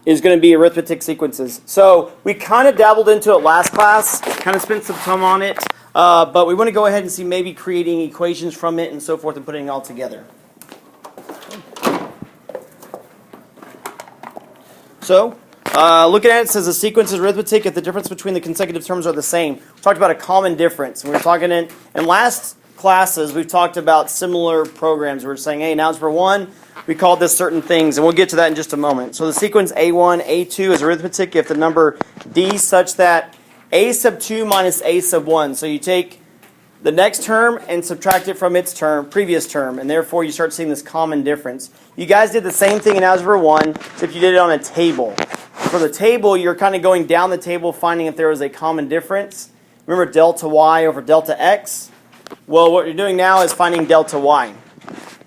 is going to be arithmetic sequences. So we kind of dabbled into it last class, kind of spent some time on it, but we want to go ahead and see maybe creating equations from it and so forth and putting it all together. So, looking at it, it says a sequence is arithmetic if the difference between the consecutive terms are the same. We talked about a common difference. We were talking in last classes, we've talked about similar programs. We were saying, hey, in Algebra 1, we called this certain things, and we'll get to that in just a moment. So the sequence A1, A2 is arithmetic if the number D such that A sub 2 minus A sub 1. So you take the next term and subtract it from its previous term, and therefore you start seeing this common difference. You guys did the same thing in Algebra 1, except you did it on a table. For the table, you're kind of going down the table, finding if there was a common difference. Remember delta y over delta x? Well, what you're doing now is finding delta y.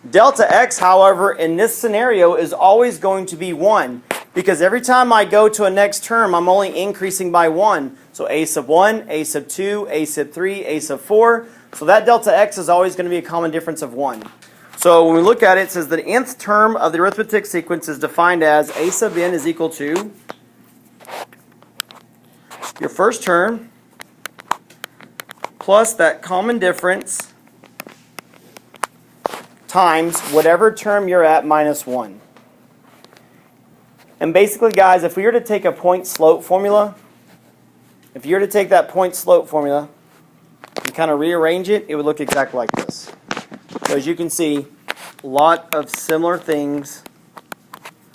Delta x, however, in this scenario is always going to be 1, because every time I go to a next term, I'm only increasing by 1. So a sub 1, a sub 2, a sub 3, a sub 4. So that delta x is always going to be a common difference of 1. So when we look at it, it says the nth term of the arithmetic sequence is defined as a sub n is equal to your first term plus that common difference times whatever term you're at minus 1. And basically, guys, if we were to take a point-slope formula, if you were to take that point-slope formula and kind of rearrange it, it would look exactly like this. So as you can see, a lot of similar things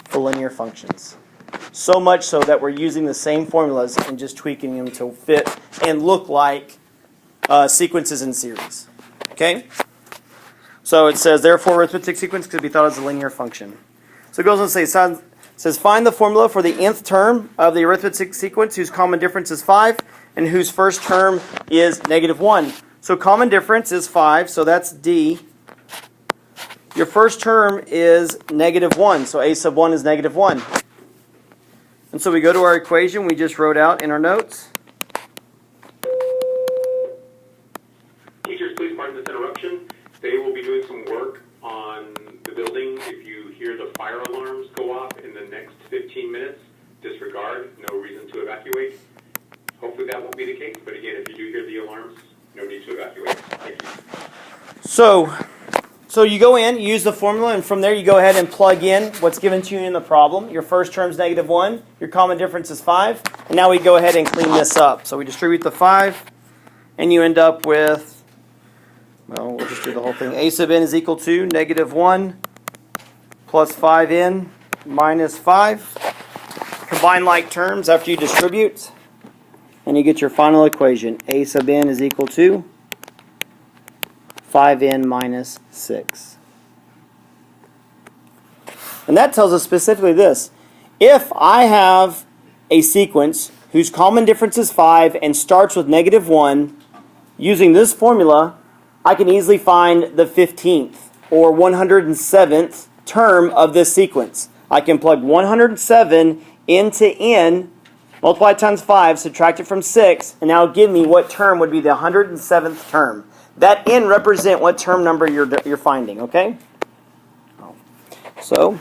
for linear functions. So much so that we're using the same formulas and just tweaking them to fit and look like sequences in series. Okay? So it says, therefore, arithmetic sequence could be thought as a linear function. So it goes on to say, says, find the formula for the nth term of the arithmetic sequence whose common difference is 5 and whose first term is negative 1. So common difference is 5, so that's D. Your first term is negative 1, so a sub 1 is negative 1. And so we go to our equation we just wrote out in our notes. Teachers, please pardon this interruption. They will be doing some work on the building. If you hear the fire alarms go off in the next 15 minutes, disregard, no reason to evacuate. Hopefully that won't be the case, but again, if you do hear the alarms, no need to evacuate. Thank you. So you go in, you use the formula, and from there you go ahead and plug in what's given to you in the problem. Your first term is negative 1, your common difference is 5, and now we go ahead and clean this up. So we distribute the 5, and you end up with, well, we'll just do the whole thing. A sub n is equal to negative 1 plus 5n minus 5. Combine like terms after you distribute, and you get your final equation. A sub n is equal to 5n minus 6. And that tells us specifically this. If I have a sequence whose common difference is 5 and starts with negative 1, using this formula, I can easily find the 15th or 107th term of this sequence. I can plug 107 into n, multiply times 5, subtract it from 6, and now give me what term would be the 107th term. That n represent what term number you're finding, okay? So,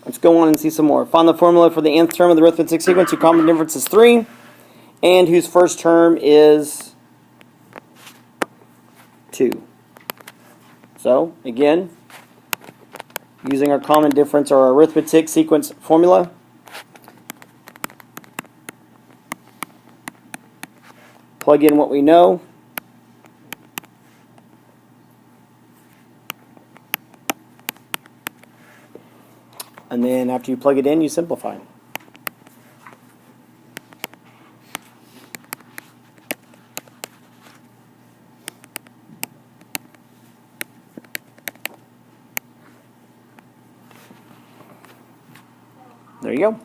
let's go on and see some more. Find the formula for the nth term of the arithmetic sequence whose common difference is 3 and whose first term is 2. So, again, using our common difference or our arithmetic sequence formula, plug in what we know. And then after you plug it in, you simplify. There you go.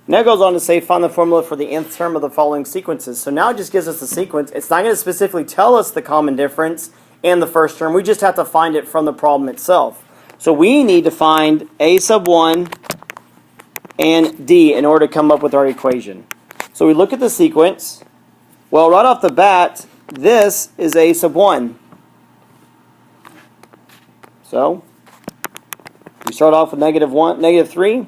Now it goes on to say, find the formula for the nth term of the following sequences. So now it just gives us the sequence. It's not going to specifically tell us the common difference and the first term. We just have to find it from the problem itself. So we need to find a sub 1 and d in order to come up with our equation. So we look at the sequence. Well, right off the bat, this is a sub 1. So we start off with negative 3.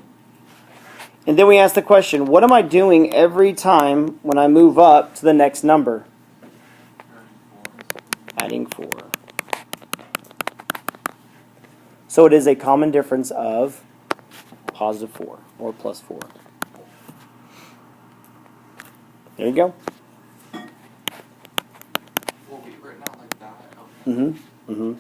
And then we ask the question, what am I doing every time when I move up to the next number? Adding 4. So it is a common difference of positive 4 or plus 4. There you go. Will be written out like that. Mm-hmm. Mm-hmm.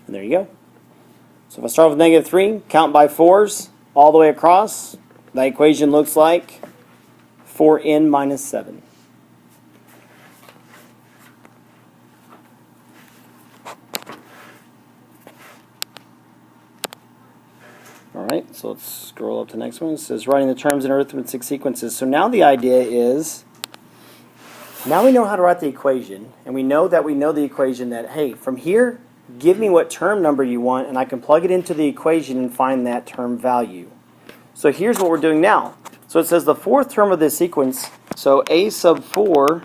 And there you go. So if I start with negative 3, count by 4s all the way across, that equation looks like 4n minus 7. All right, so let's scroll up to the next one. It says writing the terms in arithmetic sequences. So now the idea is, now we know how to write the equation, and we know the equation that, hey, from here, give me what term number you want, and I can plug it into the equation and find that term value. So here's what we're doing now. So it says the fourth term of this sequence, so a sub 4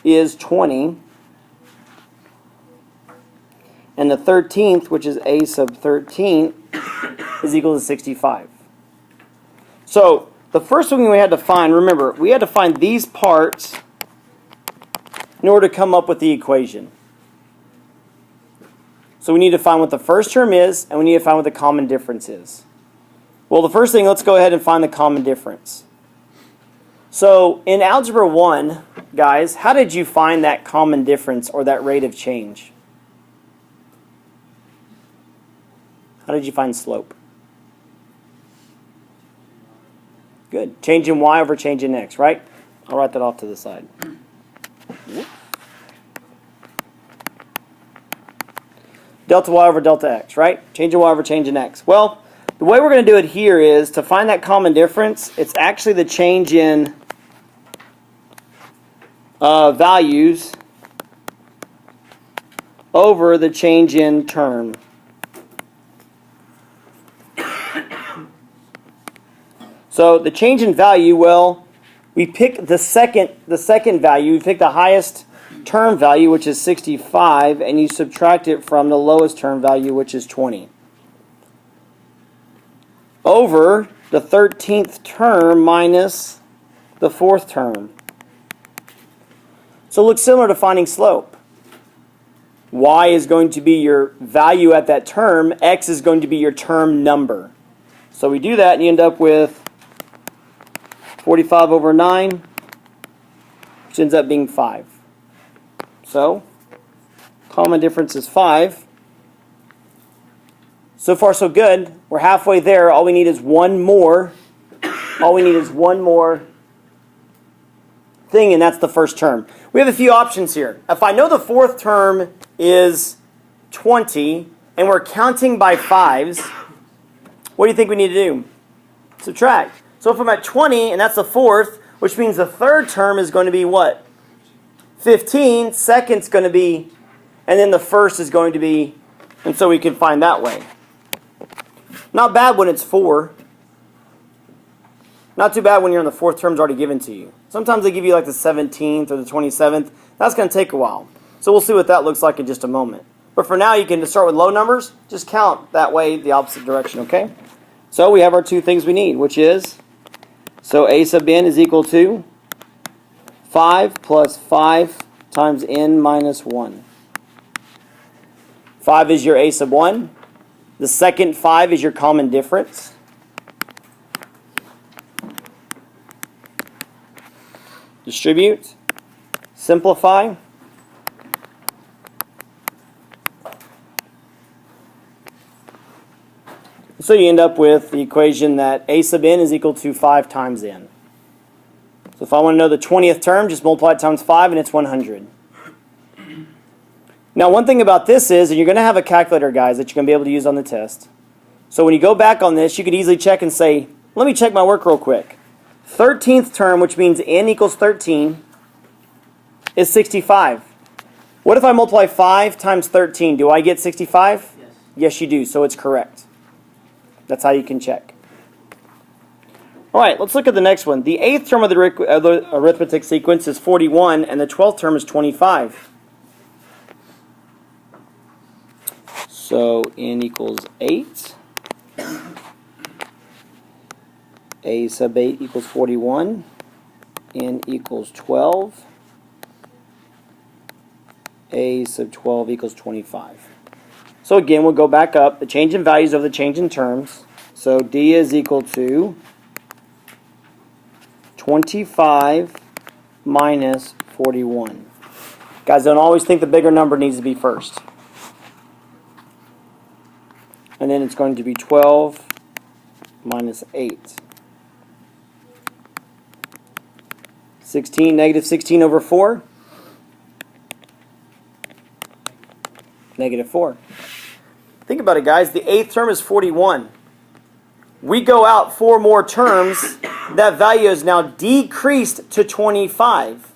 is 20, and the 13th, which is a sub 13, is equal to 65. So the first thing we had to find, remember, we had to find these parts in order to come up with the equation. So we need to find what the first term is, and we need to find what the common difference is. Well, the first thing, let's go ahead and find the common difference. So in Algebra 1, guys, how did you find that common difference or that rate of change? How did you find slope? Good. Change in y over change in x, right? I'll write that off to the side. Delta y over delta x, right? Change in y over change in x. Well, the way we're going to do it here is to find that common difference. It's actually the change in values over the change in term. So the change in value, well, we pick the second value. We pick the highest term value, which is 65, and you subtract it from the lowest term value, which is 20. Over the 13th term minus the 4th term. So it looks similar to finding slope. Y is going to be your value at that term. X is going to be your term number. So we do that, and you end up with 45 over 9, which ends up being 5. So, common difference is 5. So far, so good. We're halfway there. All we need is one more. All we need is one more thing, and that's the first term. We have a few options here. If I know the fourth term is 20, and we're counting by 5s, what do you think we need to do? Subtract. So if I'm at 20, and that's the fourth, which means the third term is going to be what? 15. Second's going to be, and then the first is going to be, and so we can find that way. Not bad when it's 4. Not too bad when you're in the fourth term's already given to you. Sometimes they give you like the 17th or the 27th. That's going to take a while. So we'll see what that looks like in just a moment. But for now, you can just start with low numbers. Just count that way, the opposite direction, okay? So we have our two things we need, which is, so a sub n is equal to 5 plus 5 times n minus 1. 5 is your a sub 1. The second 5 is your common difference. Distribute. Simplify. So you end up with the equation that a sub n is equal to 5 times n. So if I want to know the 20th term, just multiply it times 5 and it's 100. Now one thing about this is, and you're going to have a calculator, guys, that you're going to be able to use on the test. So when you go back on this, you could easily check and say, let me check my work real quick. 13th term, which means n equals 13, is 65. What if I multiply 5 times 13? Do I get 65? Yes. Yes, you do, so it's correct. That's how you can check. All right, let's look at the next one. The 8th term of the arithmetic sequence is 41, and the 12th term is 25. So n equals 8. A sub 8 equals 41. N equals 12. A sub 12 equals 25. So again, we'll go back up. The change in values over the change in terms. So D is equal to 25 minus 41. Guys, don't always think the bigger number needs to be first. And then it's going to be 12 minus 8. 16, negative 16 over 4. Negative 4. Think about it, guys. The 8th term is 41. We go out 4 more terms. That value is now decreased to 25.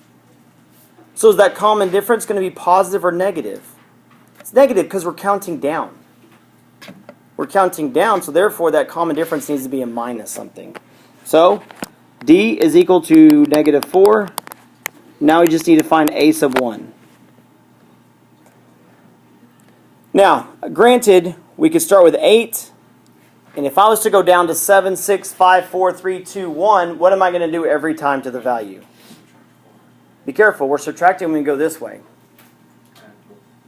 So is that common difference going to be positive or negative? It's negative because we're counting down. We're counting down, so therefore that common difference needs to be a minus something. So D is equal to negative 4. Now we just need to find A sub 1. Now, granted, we could start with 8. And if I was to go down to 7, 6, 5, 4, 3, 2, 1, what am I going to do every time to the value? Be careful, we're subtracting when we go this way.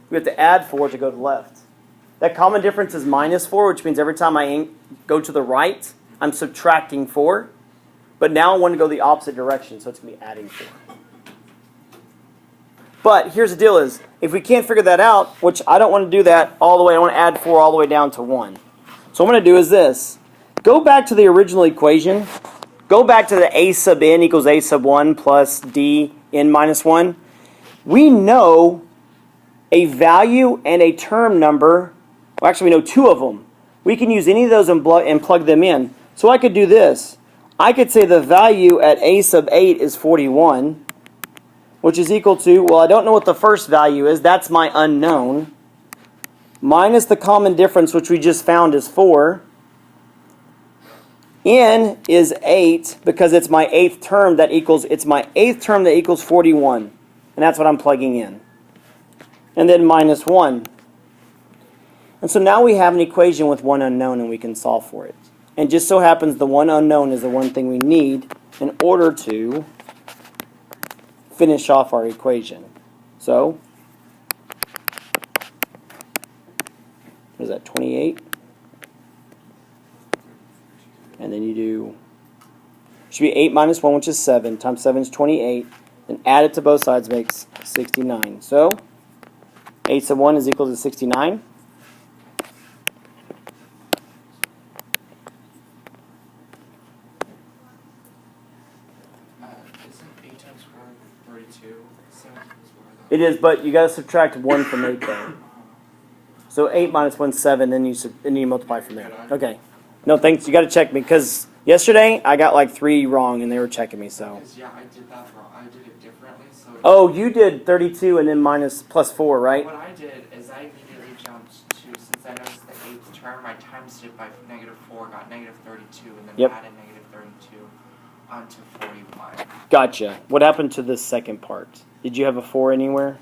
We have to add 4 to go to the left. That common difference is minus 4, which means every time I go to the right, I'm subtracting 4. But now I want to go the opposite direction, so it's going to be adding 4. But here's the deal is, if we can't figure that out, which I don't want to do that all the way, I want to add 4 all the way down to 1. So what I'm going to do is this. Go back to the original equation. Go back to the A sub n equals A sub 1 plus D n minus 1. We know a value and a term number. Well, actually, we know 2 of them. We can use any of those and plug them in. So I could do this. I could say the value at A sub 8 is 41, which is equal to, well, I don't know what the first value is. That's my unknown. Minus the common difference, which we just found is 4. N is 8 because it's my 8th term that equals, it's my 8th term that equals 41. And that's what I'm plugging in. And then minus 1. And so now we have an equation with one unknown and we can solve for it. And just so happens the one unknown is the one thing we need in order to finish off our equation. So, what is that, 28? And then you do, should be 8 minus 1, which is 7, times 7 is 28. Then add it to both sides makes 69. So, 8 sub 1 is equal to 69. Isn't 8 times 4 32? 7 times 4 It is, but you got to subtract 1 from 8 though. So 8 minus 1 is 7, then you multiply from there. Okay. No, thanks. You got to check me because yesterday I got like 3 wrong and they were checking me. So. Because, yeah, I did that wrong. I did it differently. So Oh, you did 32 and then minus plus 4, right? what I did is I immediately jumped to, since I noticed the 8th term, I times it by negative 4, got negative 32, and then Yep. added negative 32 onto 41. Gotcha. What happened to the second part? Did you have a 4 anywhere?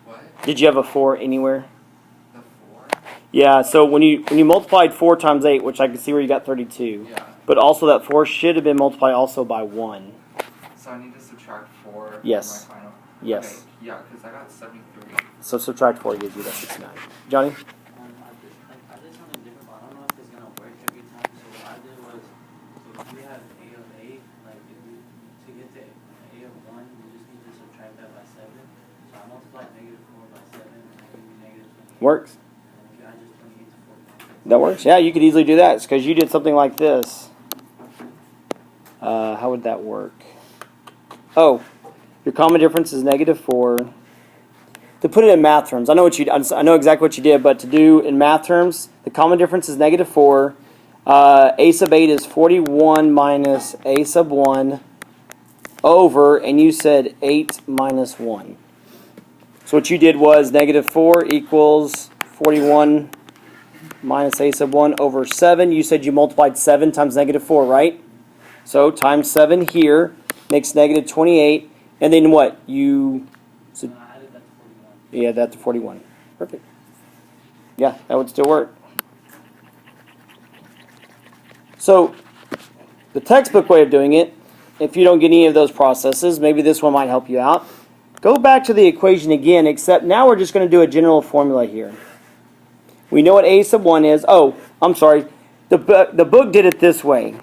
What? Did you have a 4 anywhere? The 4? Yeah, so when you multiplied 4 times 8, which I can see where you got 32, Yeah. but also that 4 should have been multiplied also by 1. So I need to subtract 4 Yes. from my final. Yes. Okay, yeah, because I got 73. So subtract 4 gives you that 69. Johnny? I did something different, but I don't know if it's gonna work every time. So what I did was, so if we have A of 8, like to get to A of 1, you just need to subtract that by 7. So I multiplied negative 4 by 7, and I give you negative 28. Works. And if you add just 28 to 4. That works? Yeah, you could easily do that. It's because you did something like this. How would that work? Oh, your common difference is negative 4. To put it in math terms, I know exactly what you did, but to do in math terms, the common difference is negative 4. A sub 8 is 41 minus A sub 1 over, and you said 8 minus 1. So what you did was negative 4 equals 41 minus a sub 1 over 7. You said you multiplied 7 times negative 4, right? So times 7 here makes negative 28. And then what? You So I added that to 41. yeah, that to 41. Perfect. Yeah, that would still work. So the textbook way of doing it, if you don't get any of those processes, maybe this one might help you out. Go back to the equation again, except now we're just going to do a general formula here. We know what a sub 1 is. Oh, I'm sorry. The book did it this way.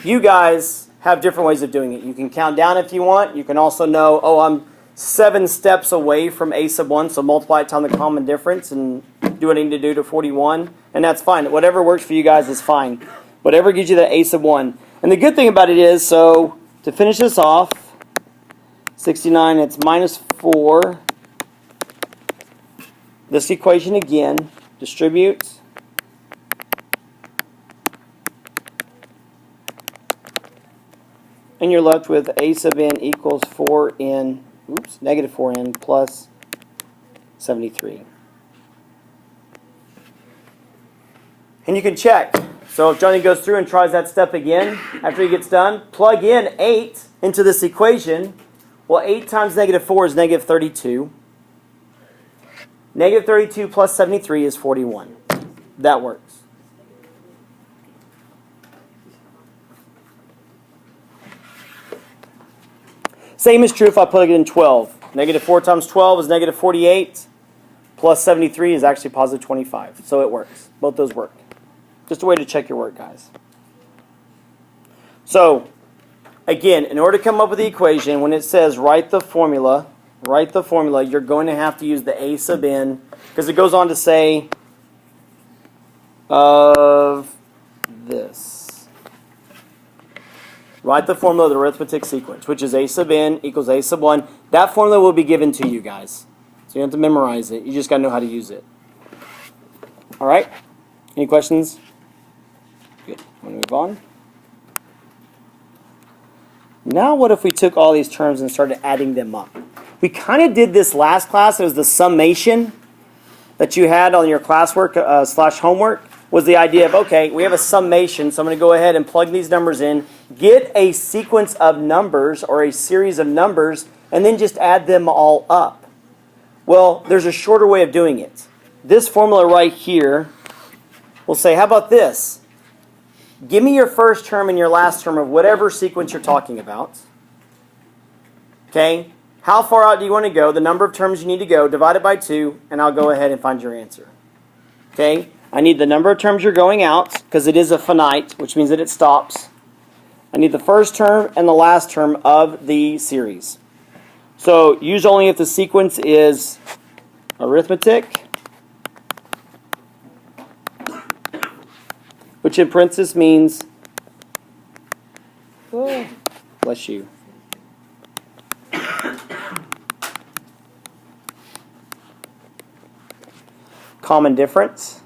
You guys have different ways of doing it. You can count down if you want. You can also know, oh, I'm 7 steps away from a sub 1, so multiply it times the common difference and do what I need to do to 41, and that's fine. Whatever works for you guys is fine. Whatever gives you that a sub 1. And the good thing about it is, so to finish this off, 69, it's minus 4. This equation again, distributes. And you're left with a sub n equals 4n, negative 4n plus 73. And you can check. So if Johnny goes through and tries that step again, after he gets done, plug in 8 into this equation. Well, 8 times negative 4 is negative 32. Negative 32 plus 73 is 41. That works. Same is true if I plug in 12. Negative 4 times 12 is negative 48. Plus 73 is actually positive 25. So it works. Both those work. Just a way to check your work, guys. So, again, in order to come up with the equation, when it says write the formula, you're going to have to use the a sub n, because it goes on to say of this. Write the formula of the arithmetic sequence, which is a sub n equals a sub 1. That formula will be given to you guys. So you don't have to memorize it. You just got to know how to use it. All right? Any questions? Good. Want to move on? Now what if we took all these terms and started adding them up? We kind of did this last class. It was the summation that you had on your classwork / homework. Was the idea of, okay, we have a summation, so I'm going to go ahead and plug these numbers in, get a sequence of numbers or a series of numbers, and then just add them all up. Well, there's a shorter way of doing it. This formula right here will say, how about this? Give me your first term and your last term of whatever sequence you're talking about. Okay? How far out do you want to go? The number of terms you need to go, divide it by 2, and I'll go ahead and find your answer. Okay? I need the number of terms you're going out, because it is a finite, which means that it stops. I need the first term and the last term of the series. So use only if the sequence is arithmetic, which in parentheses means, oh, bless you. Common difference.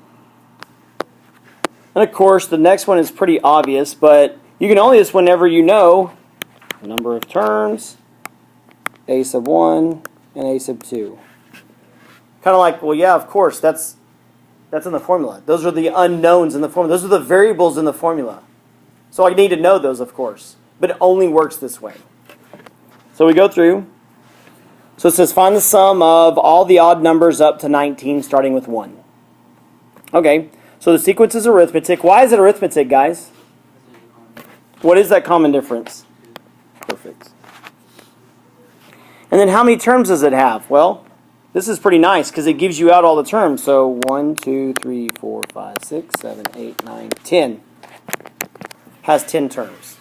And of course, the next one is pretty obvious, but you can only do this whenever you know the number of terms, a sub 1 and a sub 2. Kind of like, well, yeah, of course, that's in the formula. Those are the unknowns in the formula. Those are the variables in the formula. So I need to know those, of course. But it only works this way. So we go through. So it says find the sum of all the odd numbers up to 19, starting with 1. Okay, so the sequence is arithmetic. Why is it arithmetic, guys? What is that common difference? Perfect. And then how many terms does it have? Well, this is pretty nice because it gives you out all the terms. So 1, 2, 3, 4, 5, 6, 7, 8, 9, 10. Has 10 terms.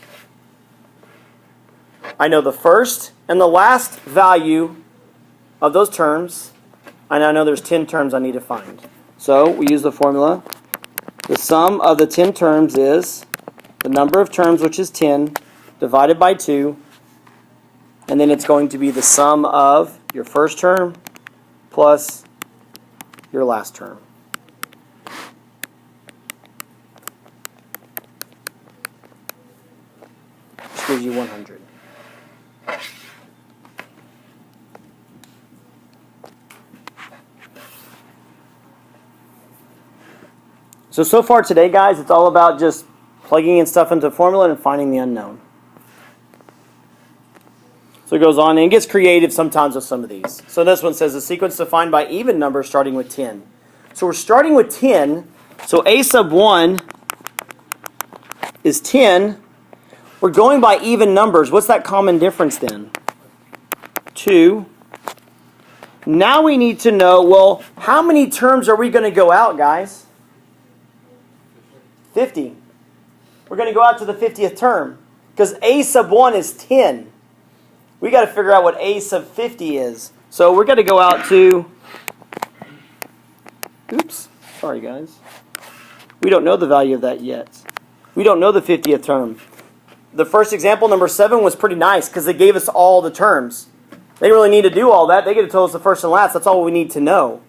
I know the first and the last value of those terms, and I know there's 10 terms I need to find. So we use the formula. The sum of the 10 terms is the number of terms, which is 10, divided by 2, and then it's going to be the sum of your first term plus your last term. Which gives you 100. So far today, guys, it's all about just plugging in stuff into a formula and finding the unknown. So it goes on and gets creative sometimes with some of these. So this one says a sequence defined by even numbers starting with 10. So we're starting with 10. So a sub 1 is 10. We're going by even numbers. What's that common difference then? 2. Now we need to know, well, how many terms are we going to go out, guys? 50. We're going to go out to the 50th term because a sub 1 is 10. We got to figure out what a sub 50 is. So we're going to go out to, oops, sorry guys. We don't know the value of that yet. We don't know the 50th term. The first example, number 7, was pretty nice because they gave us all the terms. They didn't really need to do all that. They could have told us the first and last. That's all we need to know.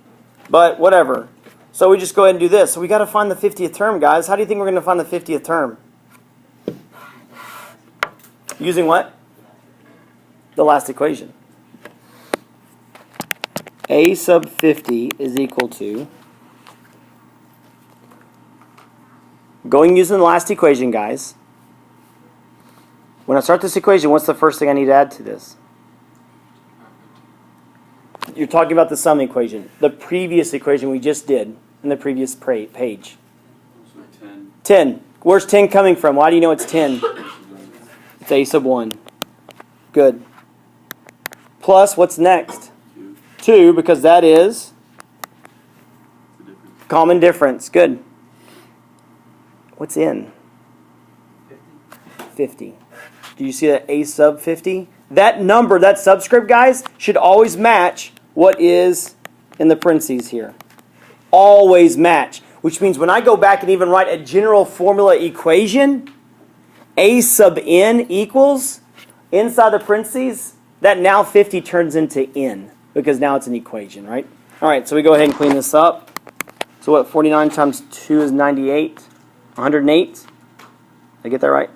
But whatever. So we just go ahead and do this. So we got to find the 50th term, guys. How do you think we're going to find the 50th term? Using what? The last equation. A sub 50 is equal to, going using the last equation, guys. When I start this equation, what's the first thing I need to add to this? You're talking about the sum equation. The previous equation we just did in the previous page. 10. Where's 10 coming from? Why do you know it's 10? It's a sub 1. Good. Plus, what's next? 2, because that is common difference. Good. What's in? 50. Do you see that a sub 50? That number, that subscript, guys, should always match what is in the parentheses here. Always match. Which means when I go back and even write a general formula equation, a sub n equals, inside the parentheses, that now 50 turns into n. Because now it's an equation, right? All right, so we go ahead and clean this up. So what, 49 times 2 is 98? 108? Did I get that right?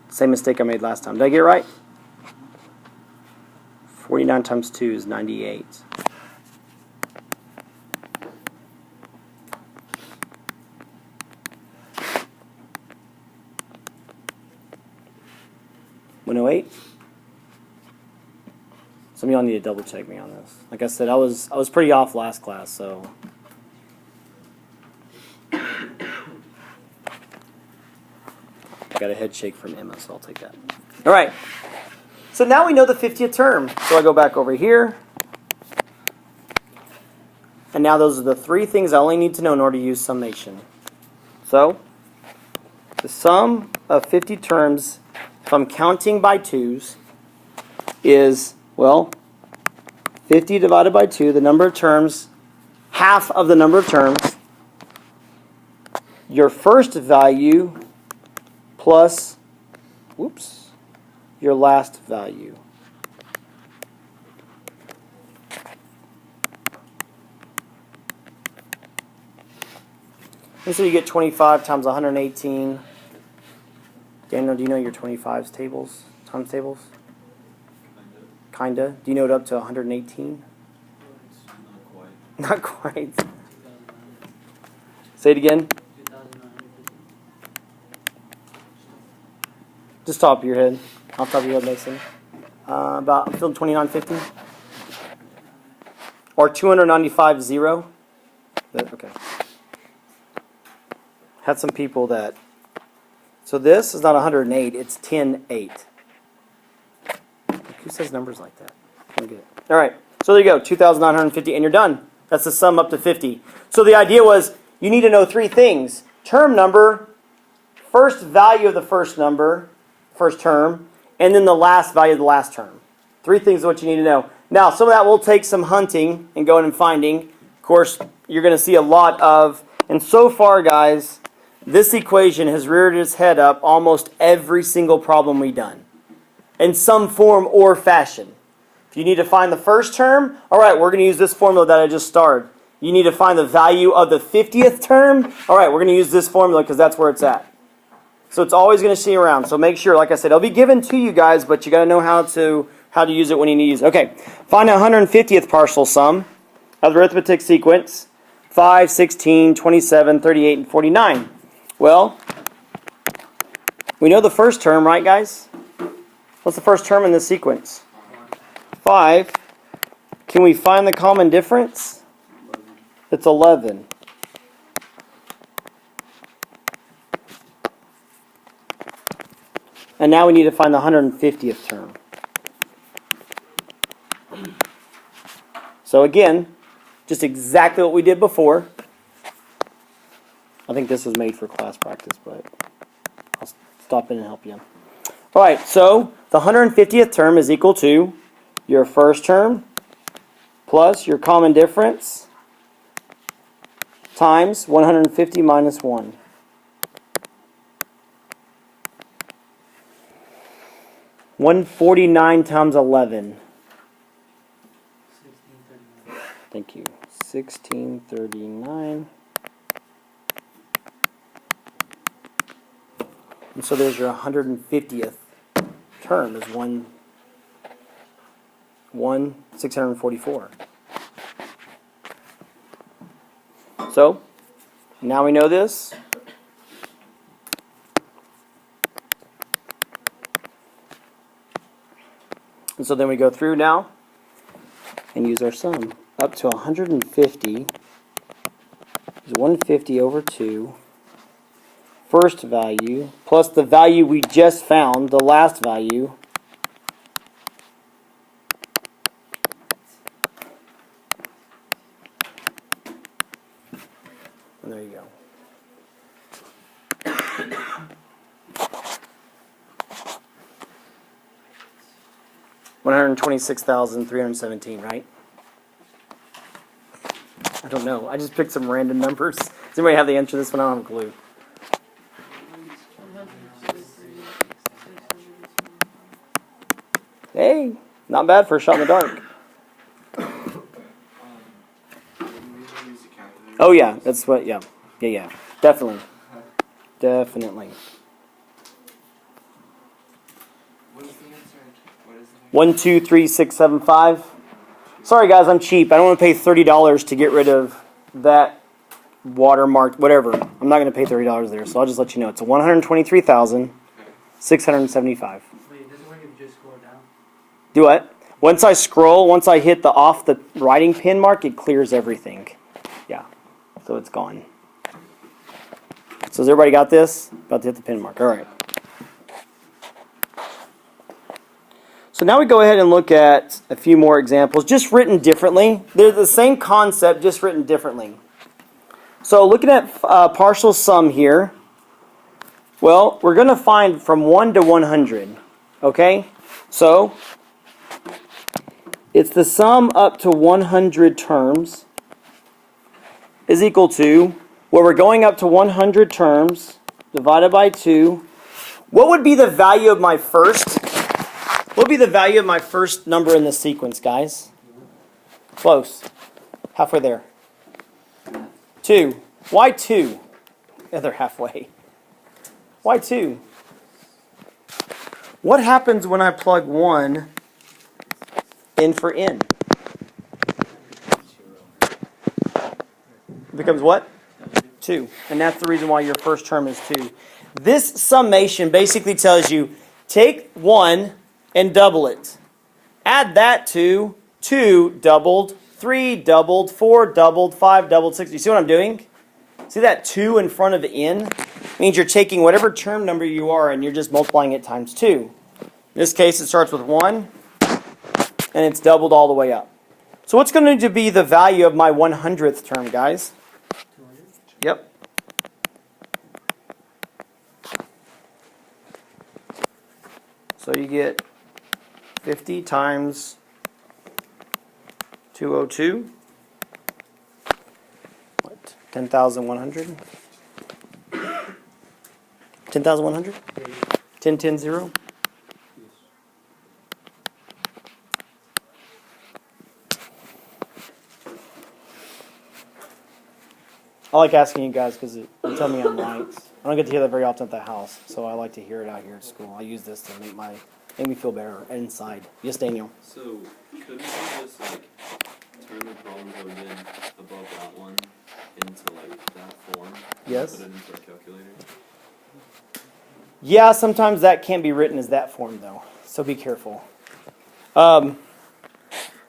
Same mistake I made last time. Did I get it right? 49 times 2 is 98. $108? Some of y'all need to double check me on this. Like I said, I was pretty off last class, so. I got a head shake from Emma, so I'll take that. All right. So now we know the 50th term. So I go back over here. And now those are the 3 things I only need to know in order to use summation. So the sum of 50 terms, if I'm counting by 2s, is, well, 50 divided by 2, the number of terms, half of the number of terms. Your first value plus, whoops, your last value. And so you get 25 times 118. Daniel, do you know your 25's tables, times tables? Kinda. Do you know it up to 118? Not quite. Say it again. Just top of your head. Off the top of your head, Mason. I'm feeling 2950. Or 295 0. Okay. Had some people that. So this is not 108, it's 10.8. Who says numbers like that? I don't get it. All right. So there you go, 2,950, and you're done. That's the sum up to 50. So the idea was you need to know 3 things: term number, first value of the first number, first term, and then the last value of the last term. 3 things is what you need to know. Now, some of that will take some hunting and going and finding. Of course, you're going to see a lot of, and so far, guys, this equation has reared its head up almost every single problem we've done, in some form or fashion. If you need to find the first term, all right, we're going to use this formula that I just started. You need to find the value of the 50th term, all right, we're going to use this formula because that's where it's at. So it's always going to see around. So make sure, like I said, it'll be given to you guys, but you got to know how to use it when you need to use it. Okay, find a 150th partial sum of the arithmetic sequence 5, 16, 27, 38, and 49. Well, we know the first term, right, guys? What's the first term in this sequence? 5. Can we find the common difference? It's 11. And now we need to find the 150th term. So again, just exactly what we did before. I think this was made for class practice, but I'll stop in and help you. All right, so the 150th term is equal to your first term plus your common difference times 150 minus 1. $149 times 11. 1639. Thank you. 1639. And so there's your 150th term is 644. So now we know this. And so then we go through now and use our sum. Up to 150 is 150 over 2. First value plus the value we just found, the last value. And there you go. $126,317, right? I don't know. I just picked some random numbers. Does anybody have the answer to this one? I don't have a clue. Hey, not bad for a shot in the dark. Oh yeah, that's what. Yeah, definitely. What is the answer? What is the 123675. Sorry guys, I'm cheap. I don't want to pay $30 to get rid of that watermark, whatever. I'm not going to pay $30 there, so I'll just let you know. It's 123,675. Wait, it doesn't work if you just scroll down? Do what? Once I scroll, once I hit the off the writing pin mark, it clears everything. Yeah, so it's gone. So has everybody got this? About to hit the pin mark. All right. So now we go ahead and look at a few more examples, just written differently. They're the same concept, just written differently. So looking at partial sum here, well, we're going to find from 1 to 100, okay? So it's the sum up to 100 terms is equal to, where we're going up to 100 terms, divided by 2. What would be the value of my first? What would be the value of my first number in the sequence, guys? Close. Halfway there. 2. Why 2? Yeah, they're halfway. Why 2? What happens when I plug 1 in for n? It becomes what? 2. And that's the reason why your first term is 2. This summation basically tells you, take 1 and double it. Add that to 2 doubled, 3 doubled, 4 doubled, 5 doubled, 6. You see what I'm doing? See that 2 in front of n? Means you're taking whatever term number you are and you're just multiplying it times 2. In this case, it starts with 1 and it's doubled all the way up. So what's going to be the value of my 100th term, guys? 200? Yep. So you get 50 times 202. What? 10,100? 10,100? 10, 10, 0? I like asking you guys because you tell me I'm right. I don't get to hear that very often at the house, so I like to hear it out here at school. I use this to make me feel better inside. Yes, Daniel. So, couldn't you just, like, turn the columns of in above that one? Yes? Put it into a calculator. Yeah, sometimes that can't be written as that form, though. So be careful.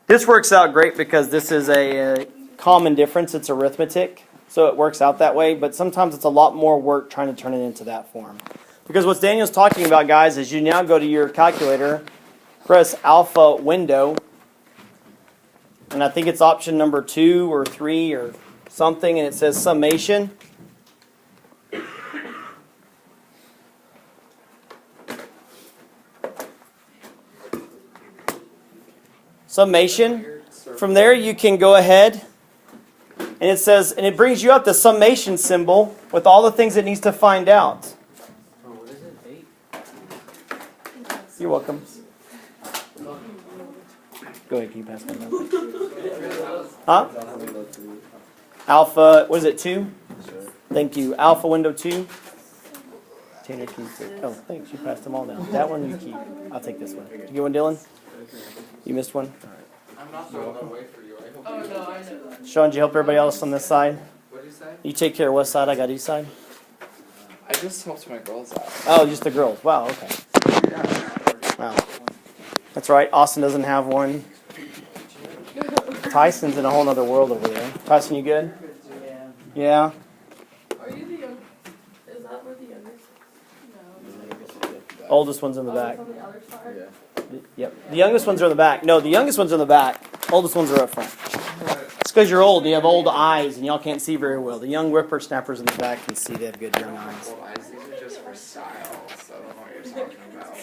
This works out great because this is a common difference. It's arithmetic, so it works out that way. But sometimes it's a lot more work trying to turn it into that form. Because what Daniel's talking about, guys, is you now go to your calculator, press alpha window, and I think it's option number 2 or 3 or something, and it says summation. Summation. From there, you can go ahead, and it says, and it brings you up the summation symbol with all the things it needs to find out. Oh, what is it? 8? You're welcome. Go ahead, can you pass me that? Huh? Alpha, what is it, 2? Thank you. Alpha window 2. Tanner keeps it. Oh, thanks. You passed them all down. That one you keep. I'll take this one. Did you get one, Dylan? You missed one? I'm not throwing that away for you. I hope you no, I know that. Sean, did you help everybody else on this side? What did you say? You take care of west side, I got east side? I just helped my girls out. Oh, just the girls. Wow, okay. Wow. That's right. Austin doesn't have one. Tyson's in a whole nother world over there. Tyson, you good? Yeah. Yeah? Are you the young? Is that where the youngest? No. Oldest one's in the back. On the other side? Yep. The youngest ones are in the back. No, the youngest ones are in the back. Oldest ones are up front. It's because you're old. You have old eyes, and y'all can't see very well. The young whippersnappers in the back can see. They have good young eyes. Well, eyes, these are just for style, so I don't know what you're talking about.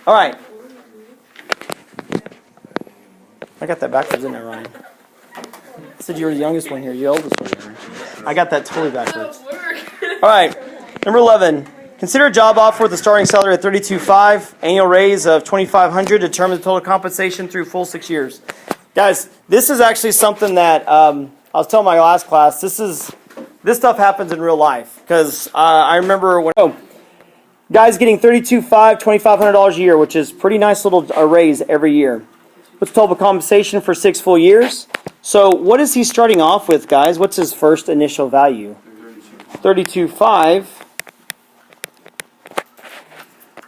All right. I got that backwards, didn't I, Ryan? I said you were the youngest one here. You're the oldest one here. I got that totally backwards. All right. Number 11. Consider a job offer with a starting salary of $32,500, annual raise of $2,500, determine the total compensation through full 6 years. Guys, this is actually something that I was telling my last class. This stuff happens in real life because I remember when guys getting $32,500, $2,500 a year, which is pretty nice little raise every year. What's total compensation for 6 full years? So what is he starting off with, guys? What's his first initial value? $32,500.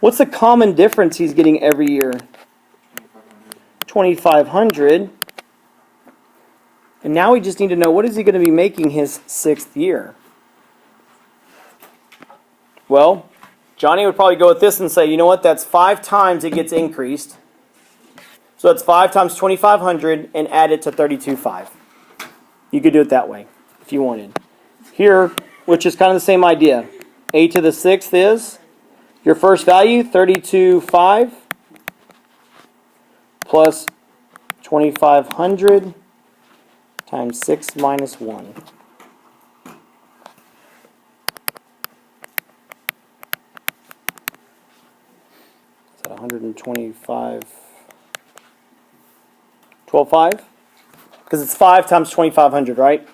What's the common difference he's getting every year? $2,500. And now we just need to know, what is he going to be making his 6th year? Well, Johnny would probably go with this and say, you know what, that's 5 times it gets increased. So that's 5 times $2,500 and add it to $32,500. You could do it that way if you wanted. Here, which is kind of the same idea. A to the 6th is your first value, $32,500 plus $2,500 times 6 minus 1. Is that 125? 12,500? Because it's 5 times 2,500, right?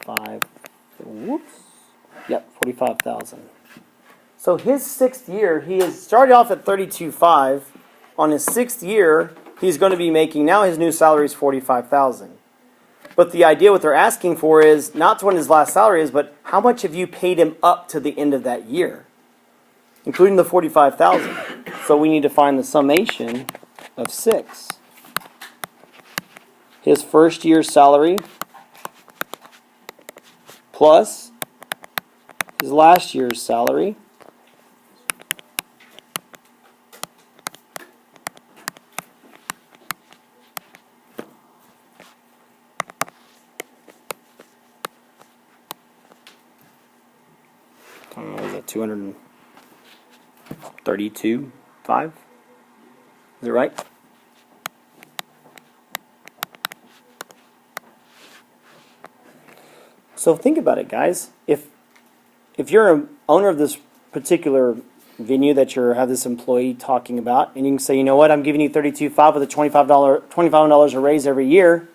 45. Whoops. Yep, 45,000. So his 6th year, he has started off at 32,500. On his 6th year, he's going to be making, now his new salary is 45,000. But the idea, what they're asking for is not what his last salary is, but how much have you paid him up to the end of that year, including the 45,000. So we need to find the summation of 6. His first year's salary plus his last year's salary what is that, 232,500? Is it right? So think about it, guys. If you're an owner of this particular venue that you have this employee talking about, and you can say, you know what, I'm giving you $32,500 with a $25 a raise every year.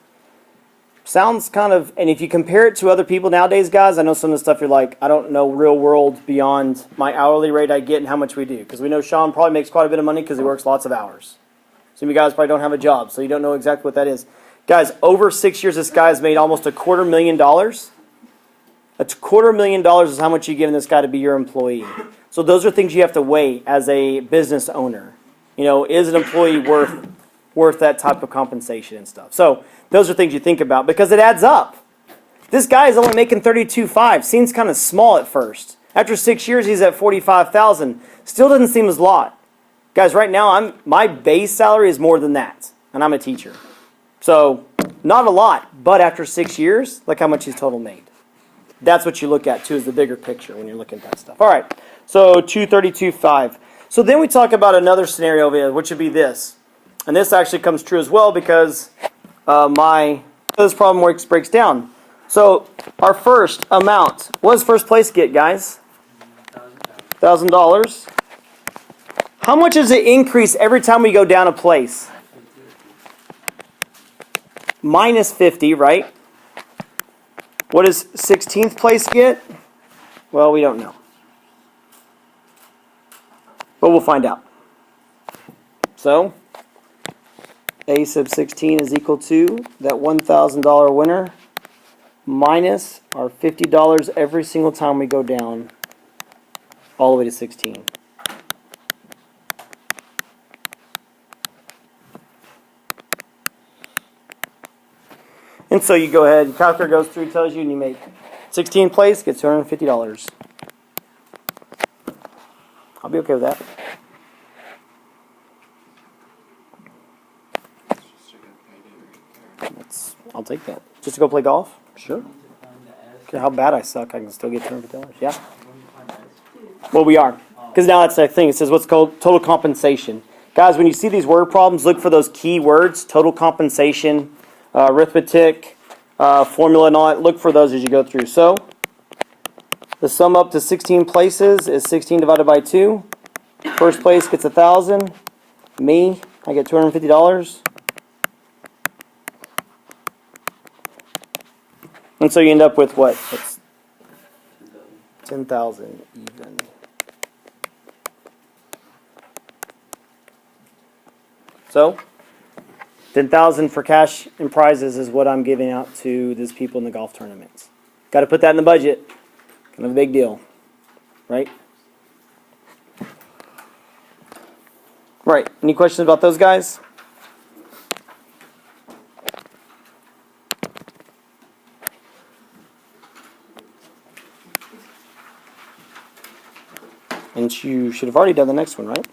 Sounds kind of, and if you compare it to other people nowadays, guys, I know some of the stuff you're like, I don't know real world beyond my hourly rate I get and how much we do. Because we know Sean probably makes quite a bit of money because he works lots of hours. Some of you guys probably don't have a job, so you don't know exactly what that is. Guys, over 6 years, this guy's made almost $250,000. $250,000 is how much you give this guy to be your employee. So those are things you have to weigh as a business owner. You know, is an employee worth that type of compensation and stuff? So those are things you think about because it adds up. This guy is only making $32,500. Seems kind of small at first. After 6 years, he's at $45,000. Still doesn't seem as a lot. Guys, right now, my base salary is more than that, and I'm a teacher. So, not a lot, but after 6 years, look how much he's total made. That's what you look at, too, is the bigger picture when you're looking at that stuff. All right, so $232,500. So then we talk about another scenario over here, which would be this. And this actually comes true as well because this problem breaks down. So, our first amount, what does first place get, guys? $1,000. How much does it increase every time we go down a place? Minus 50, right? What does 16th place get? Well, we don't know. But we'll find out. So, A sub 16 is equal to that $1,000 winner minus our $50 every single time we go down all the way to 16. And so you go ahead, your calculator goes through, tells you, and you make 16th place, gets $250. I'll be okay with that. I'll take that. Just to go play golf? Sure. How bad I suck, I can still get $250. Yeah. Well, we are. Because now that's the thing. It says what's called total compensation. Guys, when you see these word problems, look for those key words, total compensation, arithmetic, formula and all that. Look for those as you go through. So, the sum up to 16 places is 16 divided by 2. First place gets 1,000. Me, I get $250. And so you end up with what? It's 10,000 even. So, 10,000 for cash and prizes is what I'm giving out to these people in the golf tournaments. Got to put that in the budget. Kind of a big deal, right? Right. Any questions about those guys? And you should have already done the next one, right?